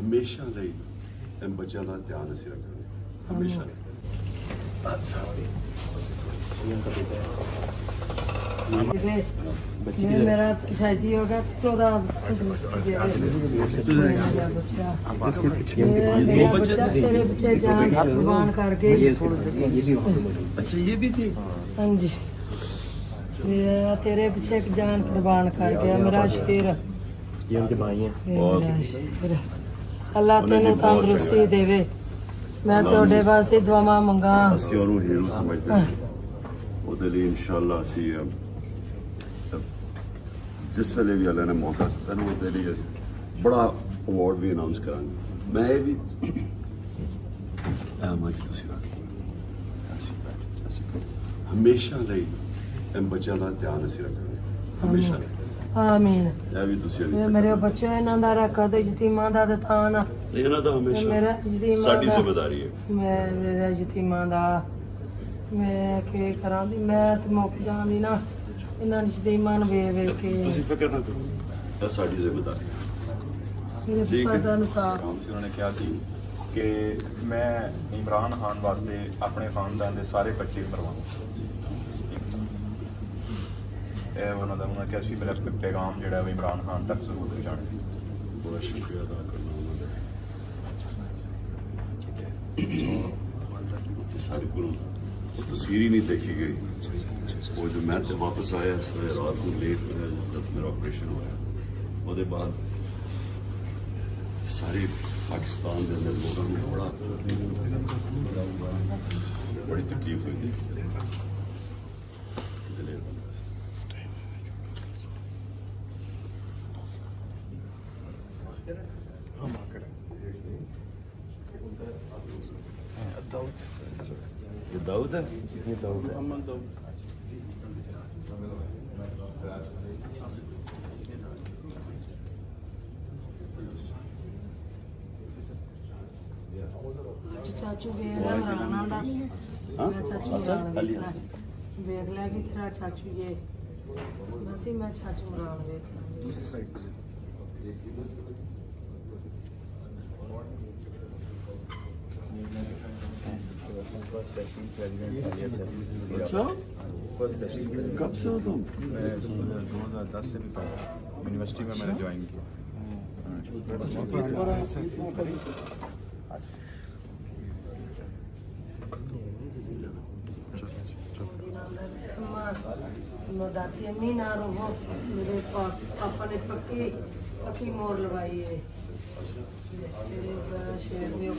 ਹਮੇਸ਼ਾ ਲਈ ਇਹ ਬੱਚਿਆਂ ਦਾ ਧਿਆਨ ਅਸੀਂ ਰੱਖਾਂਗੇ ਹਮੇਸ਼ਾ ਲਈ। मेरा शादी होगा तो तेरे बच्चे जान कुर्बान करके अच्छा ये भी थी। हाँ जी मेरा तेरे पीछे जान कुर्बान कर गया मेरा शेर ये उनके भाई हैं। अल्लाह तेन तंदुरुस्ती देवे मैं ਤੁਹਾਡੇ ਵਾਸਤੇ ਦੁਆਵਾਂ ਮੰਗਾ। ਅਸੀਂ ਉਹਨੂੰ ਹੀਰੋ ਸਮਝਦੇ ਹਾਂ ਉਹਦੇ ਲਈ ਇਨਸ਼ਾਅੱਲਾ ਅਸੀਂ ਜਿਸ ਵੇਲੇ ਵੀ ਅੱਲਾ ਨੇ ਮੌਕਾ ਦਿੱਤਾ ਨਾ ਉਹਦੇ ਲਈ ਅਸੀਂ ਬੜਾ ਅਵਾਰਡ ਵੀ ਅਨਾਉਂਸ ਕਰਾਂਗੇ। ਮੈਂ ਇਹ ਵੀ ਮਾਂ ਜੀ ਤੁਸੀਂ ਅਸੀਂ ਹਮੇਸ਼ਾ ਲਈ ਇਹ ਬੱਚਿਆਂ ਦਾ ਧਿਆਨ ਅਸੀਂ ਰੱਖਾਂਗੇ ਹਮੇਸ਼ਾ ਲਈ। ਆਮੀਨ। ਇਹ ਵੀ ਤੁਸੀਂ ਮੇਰੇ ਬੱਚੇ ਇਹਨਾਂ ਦਾ ਰੱਖਾ ਤੇ ਯਤੀਮਾਂ ਦਾ ਤਾਂ ਨਾ ਇਹਨਾਂ ਦਾ ਹਮੇਸ਼ਾ ਮੇਰਾ ਯਤੀਮਾਂ ਸਾਡੀ ਦਾ ਜ਼ਿੰਮੇਵਾਰੀ ਹੈ। ਮੇਰੇ ਯਤੀਮਾਂ ਦਾ ਮੈਂ ਕੀ ਕਰਾਂ ਦੀ ਮੈਂ ਤੇ ਮੁੱਕ ਜਾਂਦੀ ਨਾ ਇਹਨਾਂ ਯਤੀਮਾਂ ਨੂੰ ਵੇਖ ਕੇ ਤੁਸੀਂ ਫਿਕਰ ਨਾ ਕਰੋ ਇਹ ਸਾਡੀ ਜ਼ਿੰਮੇਵਾਰੀ ਹੈ। ਮੇਰੇ ਠੀਕ ਪੁੱਤ ਦਾ ਹੈ। ਇਨਸਾਫ ਉਹਨਾਂ ਨੇ ਕਿਹਾ ਸੀ ਕਿ ਮੈਂ ਇਮਰਾਨ ਖਾਨ ਵਾਸਤੇ ਆਪਣੇ ਖਾਨਦਾਨ ਦੇ ਸਾਰੇ ਬੱਚੇ ਮਰਵਾਉਂ। ਇਹ ਉਹਨਾਂ ਨੇ ਕਿਹਾ ਸੀ ਮੇਰਾ ਪੈਗਾਮ ਜਿਹੜਾ ਉਹ ਇਮਰਾਨ ਖਾਨ ਤੱਕ ਜ਼ਰੂਰ ਪਹੁੰਚਾਉਣਾ। ਬਹੁਤ ਸ਼ੁਕਰੀਆ ਅਦਾ ਕਰਨਾ ਉਹਨਾਂ ਦਾ। ਸਾਰੇ ਗੁਰੂ ਉਹ ਤਸਵੀਰ ਹੀ ਨਹੀਂ ਦੇਖੀ ਗਈ। ਉਹ ਜੋ ਮੈਂ ਤੇ ਵਾਪਸ ਆਇਆ ਸਵੇਰੇ ਰਾਤ ਨੂੰ ਲੇਟ ਹੋਇਆ ਜਦ ਮੇਰਾ ਆਪਰੇਸ਼ਨ ਹੋਇਆ ਉਹਦੇ ਬਾਅਦ ਸਾਰੇ ਪਾਕਿਸਤਾਨ ਦੇ ਅੰਦਰ ਲੋਕਾਂ ਨੂੰ ਬੜੀ ਤਕਲੀਫ ਹੋਈ ਥੀ। ये दाऊद है? ये दाऊद है। मोहम्मद दाऊद। ਚਾਚੂ ਵੇਖ ਲੈ ਰਾਣਾ ਦਾ ਮੈਂ ਚਾਚੂ हसन ਮਰਾਨ अली ਵੇਖ ਲੈ हसन। ਵੇਖ ਲੈ ਕਿ ਤੇਰਾ ਚਾਚੂ ਇਹ ਬਸ ਮੈਂ ਚਾਚੂ ਮਰਾਨ ਵੇਖ ਲੈ दूसरी साइड पे अच्छा कब से हो तुम? मैं 2010 से भी यूनिवर्सिटी में मैंने ज्वाइन किया। दादी अम्मी ना रहो मेरे पास पापा ने पक्की पक्की मोर लगाई है मेरे शेर में